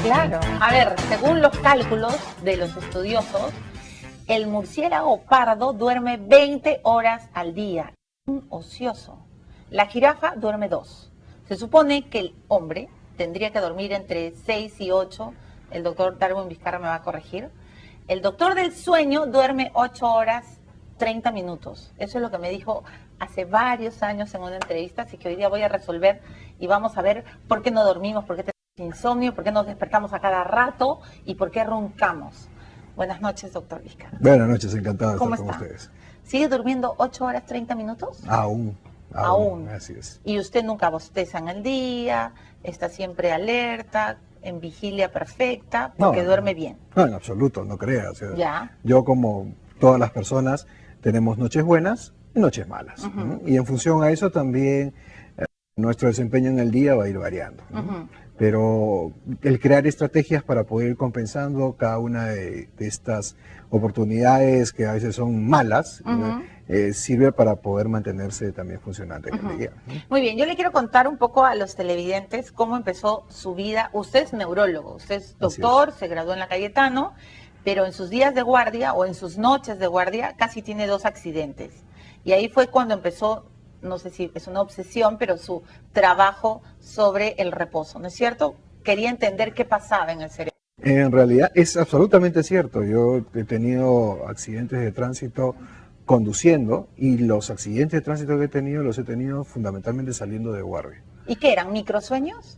Claro. A ver, según los cálculos de los estudiosos, el murciélago pardo duerme 20 horas al día. Un ocioso. La jirafa duerme 2. Se supone que el hombre tendría que dormir entre 6 y 8. El doctor Darwin Vizcarra me va a corregir. El doctor del sueño duerme 8 horas 30 minutos. Eso es lo que me dijo hace varios años en una entrevista, así que hoy día voy a resolver y vamos a ver por qué no dormimos, por qué tenemos insomnio, por qué nos despertamos a cada rato y por qué roncamos. Buenas noches, doctor Vizcarra. Buenas noches, encantado de ¿Cómo estar con está? ustedes. ¿Sigue durmiendo 8 horas 30 minutos? Aún. Así es. Y usted nunca bosteza en el día, está siempre alerta, en vigilia perfecta, porque duerme bien. No, en absoluto, no creas. O sea, Ya. yo, como todas las personas, tenemos noches buenas y noches malas. ¿no? Y en función a eso también nuestro desempeño en el día va a ir variando. ¿no? Pero el crear estrategias para poder ir compensando cada una de estas oportunidades que a veces son malas, sirve para poder mantenerse también funcionante en el día. Muy bien, yo le quiero contar un poco a los televidentes cómo empezó su vida. Usted es neurólogo, usted es doctor, se graduó en la Cayetano, pero en sus días de guardia o en sus noches de guardia casi tiene 2 accidentes. Y ahí fue cuando empezó, no sé si es una obsesión, pero su trabajo sobre el reposo, ¿no es cierto? Quería entender qué pasaba en el cerebro. En realidad es absolutamente cierto. Yo he tenido accidentes de tránsito conduciendo y los accidentes de tránsito que he tenido los he tenido fundamentalmente saliendo de guardia. ¿Y qué eran? ¿Microsueños?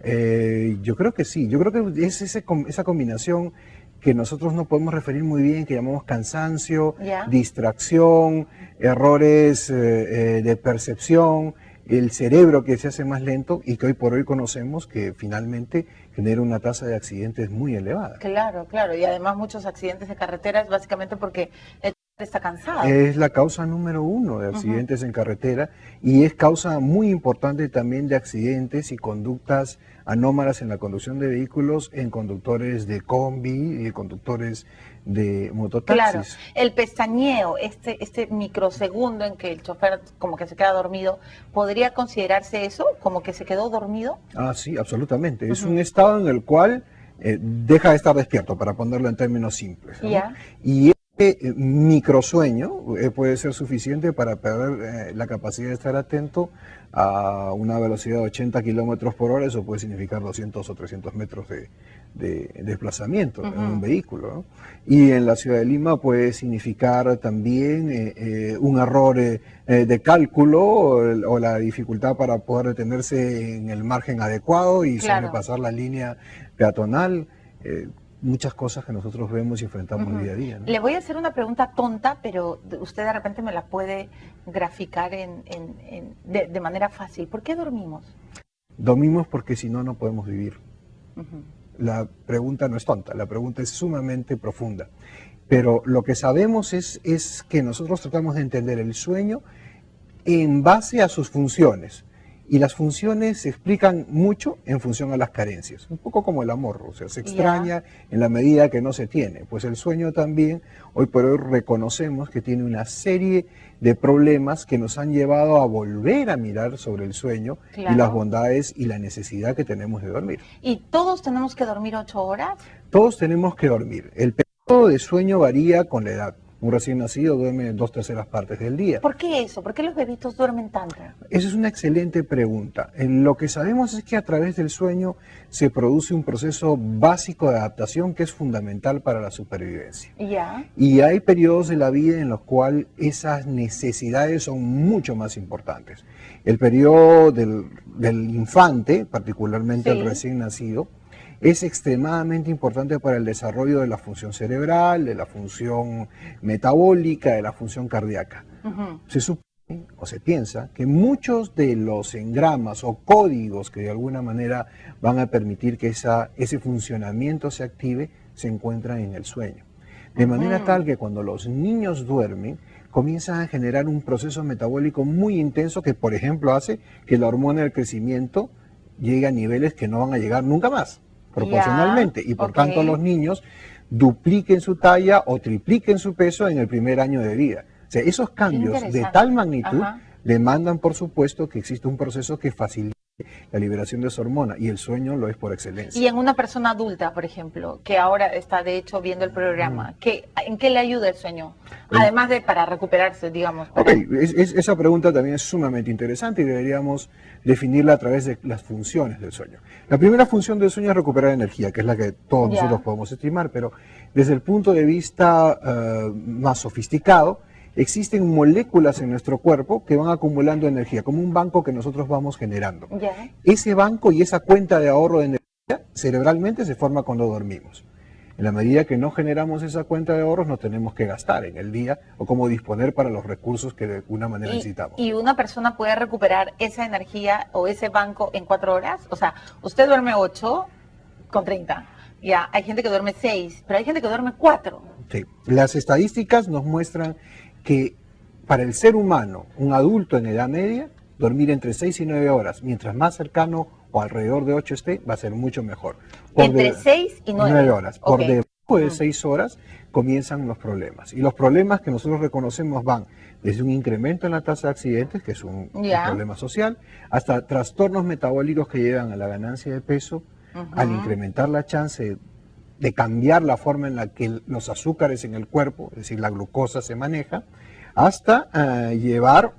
Yo creo que sí. Yo creo que es esa combinación que nosotros no podemos referir muy bien, que llamamos cansancio, distracción, errores de percepción, el cerebro que se hace más lento y que hoy por hoy conocemos que finalmente genera una tasa de accidentes muy elevada. Claro, claro. Y además muchos accidentes de carreteras básicamente porque el está cansado. Es la causa número 1 de accidentes en carretera y es causa muy importante también de accidentes y conductas anómalas en la conducción de vehículos en conductores de combi y conductores de mototaxis. Claro, el pestañeo, este microsegundo en que el chofer como que se queda dormido, ¿podría considerarse eso, como que se quedó dormido? Ah, sí, absolutamente. Es un estado en el cual deja de estar despierto, para ponerlo en términos simples. ¿no? Y microsueño puede ser suficiente para perder la capacidad de estar atento a una velocidad de 80 kilómetros por hora. Eso puede significar 200 o 300 metros de desplazamiento en un vehículo. ¿no? Y en la ciudad de Lima puede significar también un error de cálculo o la dificultad para poder detenerse en el margen adecuado y sobrepasar la línea peatonal. Muchas cosas que nosotros vemos y enfrentamos día a día. ¿no? Le voy a hacer una pregunta tonta, pero usted de repente me la puede graficar de manera fácil. ¿Por qué dormimos? Dormimos porque si no, no podemos vivir. La pregunta no es tonta, la pregunta es sumamente profunda. Pero lo que sabemos es que nosotros tratamos de entender el sueño en base a sus funciones. Y las funciones se explican mucho en función a las carencias, un poco como el amor, o sea, se extraña en la medida que no se tiene. Pues el sueño también, hoy por hoy reconocemos que tiene una serie de problemas que nos han llevado a volver a mirar sobre el sueño y las bondades y la necesidad que tenemos de dormir. ¿Y todos tenemos que dormir 8 horas? Todos tenemos que dormir. El periodo de sueño varía con la edad. Un recién nacido duerme 2/3 partes del día. ¿Por qué eso? ¿Por qué los bebitos duermen tanto? Esa es una excelente pregunta. Lo que sabemos es que a través del sueño se produce un proceso básico de adaptación que es fundamental para la supervivencia. Y hay periodos de la vida en los cuales esas necesidades son mucho más importantes. El periodo del infante, particularmente el recién nacido, es extremadamente importante para el desarrollo de la función cerebral, de la función metabólica, de la función cardíaca. Se supone o se piensa que muchos de los engramas o códigos que de alguna manera van a permitir que ese funcionamiento se active, se encuentran en el sueño. De manera tal que cuando los niños duermen, comienzan a generar un proceso metabólico muy intenso que, por ejemplo, hace que la hormona del crecimiento llegue a niveles que no van a llegar nunca más. Proporcionalmente, y por tanto los niños dupliquen su talla o tripliquen su peso en el primer año de vida. O sea, esos cambios de tal magnitud demandan, por supuesto, que existe un proceso que facilite la liberación de esa hormona, y el sueño lo es por excelencia. Y en una persona adulta, por ejemplo, que ahora está de hecho viendo el programa, ¿en qué le ayuda el sueño? Además de para recuperarse, digamos. Esa pregunta también es sumamente interesante y deberíamos definirla a través de las funciones del sueño. La primera función del sueño es recuperar energía, que es la que todos nosotros podemos estimar, pero desde el punto de vista más sofisticado, existen moléculas en nuestro cuerpo que van acumulando energía, como un banco que nosotros vamos generando. Ese banco y esa cuenta de ahorro de energía cerebralmente se forma cuando dormimos. En la medida que no generamos esa cuenta de ahorros, nos tenemos que gastar en el día o como disponer para los recursos que de alguna manera necesitamos. ¿Y una persona puede recuperar esa energía o ese banco en 4 horas? O sea, usted duerme 8 con 30. Ya, hay gente que duerme 6, pero hay gente que duerme 4. Sí, las estadísticas nos muestran que para el ser humano, un adulto en edad media, dormir entre 6 y 9 horas, mientras más cercano o alrededor de 8 esté, va a ser mucho mejor. Entre 6 y 9 horas. Por debajo de 6 horas comienzan los problemas. Y los problemas que nosotros reconocemos van desde un incremento en la tasa de accidentes, que es un problema social, hasta trastornos metabólicos que llevan a la ganancia de peso, al incrementar la chance de cambiar la forma en la que los azúcares en el cuerpo, es decir, la glucosa se maneja, hasta llevar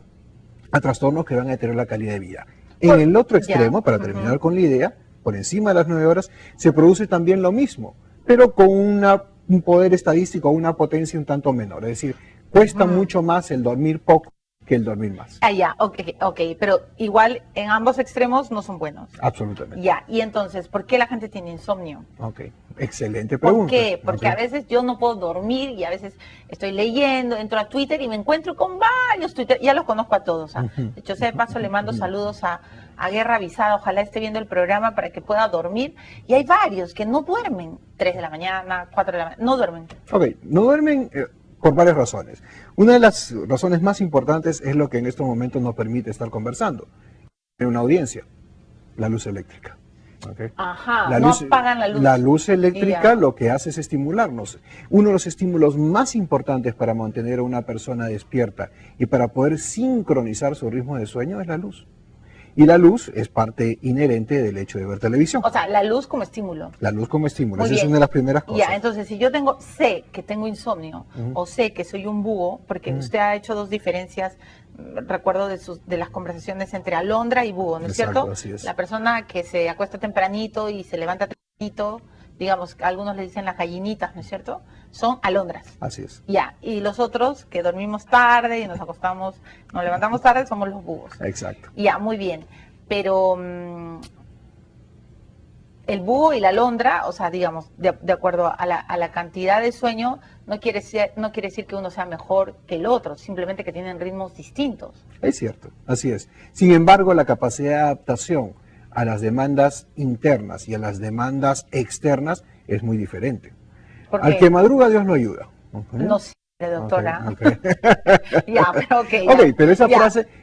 a trastornos que van a deteriorar la calidad de vida. En el otro extremo, para terminar con la idea, por encima de las 9 horas, se produce también lo mismo, pero con un poder estadístico, una potencia un tanto menor. Es decir, cuesta mucho más el dormir poco que el dormir más. Ok, pero igual en ambos extremos no son buenos. Absolutamente. Ya, y entonces, ¿por qué la gente tiene insomnio? Ok, excelente pregunta. ¿Por qué? Porque a veces yo no puedo dormir y a veces estoy leyendo, entro a Twitter y me encuentro con varios Twitter, ya los conozco a todos. De hecho, de paso le mando saludos a Guerra Avisada, ojalá esté viendo el programa para que pueda dormir. Y hay varios que no duermen 3 de la mañana, 4 de la mañana, no duermen. Ok, no duermen por varias razones. Una de las razones más importantes es lo que en estos momentos nos permite estar conversando en una audiencia, la luz eléctrica. Okay. No apagan la luz. La luz eléctrica lo que hace es estimularnos. Uno de los estímulos más importantes para mantener a una persona despierta y para poder sincronizar su ritmo de sueño es la luz. Y la luz es parte inherente del hecho de ver televisión. O sea, la luz como estímulo. La luz como estímulo, esa es una de las primeras cosas. Ya, entonces si yo sé que tengo insomnio o sé que soy un búho, porque usted ha hecho 2 diferencias, recuerdo de las conversaciones entre alondra y búho, ¿no es cierto? Así es. La persona que se acuesta tempranito y se levanta tempranito, digamos, algunos le dicen las gallinitas, ¿no es cierto? Son alondras. Así es. Ya, y los otros que dormimos tarde y nos levantamos tarde, somos los búhos. Exacto. Ya, muy bien. Pero el búho y la alondra, o sea, digamos, de acuerdo a la cantidad de sueño, no quiere decir que uno sea mejor que el otro, simplemente que tienen ritmos distintos. Es cierto, así es. Sin embargo, la capacidad de adaptación a las demandas internas y a las demandas externas es muy diferente. Al que madruga, Dios lo ayuda. No sé, doctora. Ya, pero pero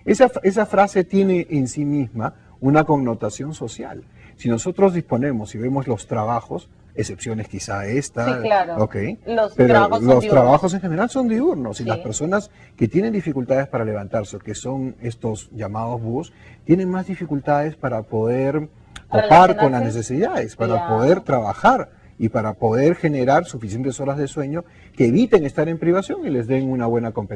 esa frase tiene en sí misma una connotación social. Si nosotros disponemos y vemos los trabajos, excepciones quizá esta, sí, claro. Los trabajos en general son diurnos y las personas que tienen dificultades para levantarse, que son estos llamados búhos, tienen más dificultades para poder copar con las necesidades, para poder trabajar y para poder generar suficientes horas de sueño que eviten estar en privación y les den una buena competencia.